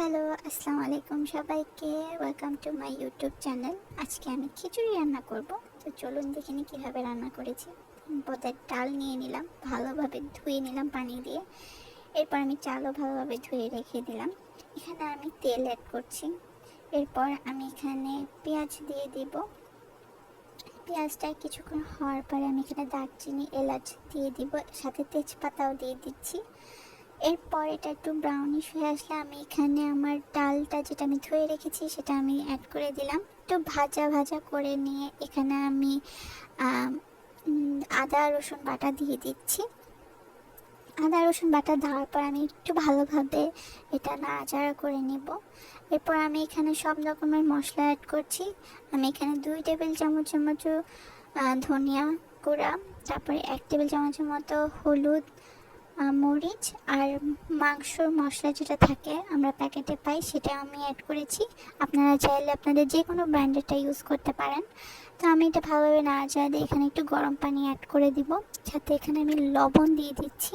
Hello, আসসালামু আলাইকুম সবাইকে। Welcome to my YouTube channel. আজকে আমি খিচুড়ি রান্না করব। তো চলুন দেখে নিই কীভাবে রান্না করেছি। পদের ডাল নিয়ে নিলাম, ভালোভাবে ধুয়ে নিলাম পানি দিয়ে। এরপর আমি চালও ভালোভাবে ধুয়ে রেখে দিলাম। এখানে আমি তেল অ্যাড করছি। এরপর আমি এখানে পেঁয়াজ দিয়ে দিব। পেঁয়াজটা কিছুক্ষণ হওয়ার পরে আমি এখানে দারচিনি, এলাচ দিয়ে দিব, সাথে তেজপাতাও দিয়ে দিচ্ছি। এরপর এটা একটু ব্রাউনিশ হয়ে আসলে আমি এখানে আমার ডালটা যেটা আমি ধুয়ে রেখেছি সেটা আমি অ্যাড করে দিলাম। একটু ভাজা ভাজা করে নিয়ে এখানে আমি আদা রসুন বাটা দিয়ে দিচ্ছি। আদা রসুন বাটা দেওয়ার পর আমি একটু ভালোভাবে এটা নাড়াচাড়া করে নেব। এরপর আমি এখানে সব রকমের মশলা অ্যাড করছি। আমি এখানে 2 টেবিল চামচের মতো ধনিয়া গুঁড়া, তারপরে 1 টেবিল চামচের মতো হলুদ, মরিচ আর মাংসর মশলা যেটা থাকে আমরা প্যাকেটে পাই সেটা আমি অ্যাড করেছি। আপনারা চাইলে আপনাদের যে কোনো ব্র্যান্ডেরটা ইউজ করতে পারেন। তো আমি এটা ভালোভাবে নাড়াচাড়া দিয়ে এখানে একটু গরম পানি অ্যাড করে দিব, সাথে এখানে আমি লবণ দিয়ে দিচ্ছি।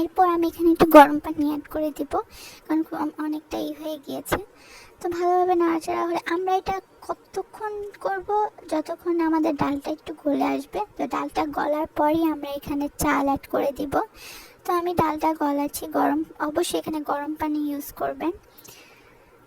এরপর আমি এখানে একটু গরম পানি অ্যাড করে দিব, কারণ অনেকটাই হয়ে গিয়েছে। তো ভালোভাবে নাড়াচাড়া হলে আমরা এটা কতক্ষণ করব, যতক্ষণ আমাদের ডালটা একটু গলে আসবে। তো ডালটা গলার পরই আমরা এখানে চাল অ্যাড করে দিব। তো আমি ডালটা গলাচ্ছি, অবশ্যই এখানে গরম পানি ইউজ করবেন।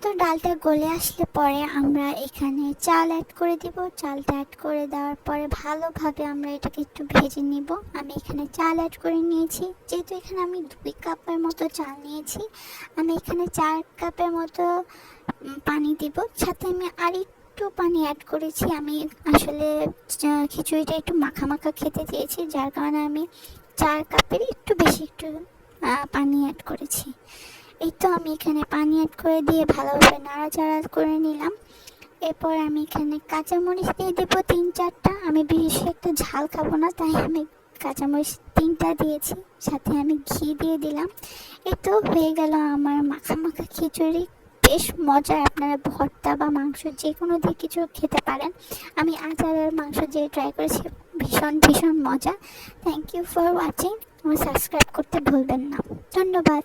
তো ডালটা গলে আসলে পরে আমরা এখানে চাল অ্যাড করে দিব। চালটা অ্যাড করে দেওয়ার পরে ভালোভাবে আমরা এটাকে একটু ভেজে নিব। আমি এখানে চাল অ্যাড করে নিয়েছি। যেহেতু এখানে আমি 2 কাপের মতো চাল নিয়েছি, আমি এখানে 4 কাপের মতো পানি দিব, সাথে আমি আর একটু পানি অ্যাড করেছি। আমি আসলে খিচুড়িটা একটু মাখা মাখা খেতে চেয়েছি, যার কারণে আমি 4 কাপের একটু বেশি পানি অ্যাড করেছি। এই তো আমি এখানে পানি অ্যাড করে দিয়ে ভালোভাবে নাড়াচাড়া করে নিলাম। এরপর আমি এখানে কাঁচামরিচ দিয়ে দেবো 3-4টা। আমি বেশি একটা ঝাল খাবো না, তাই আমি কাঁচামরিচ 3টা দিয়েছি, সাথে আমি ঘি দিয়ে দিলাম। এই তো হয়ে গেল আমার মাখা মাখা খিচুড়ি। বেশ মজার, আপনারা ভর্তা বা মাংস যে কোনো দিয়ে কিছু খেতে পারেন। আমি আচার আর মাংস দিয়ে ট্রাই করেছি, ভীষণ ভীষণ মজা। Thank you for watching. আমার সাবস্ক্রাইব করতে ভুলবেন না। ধন্যবাদ।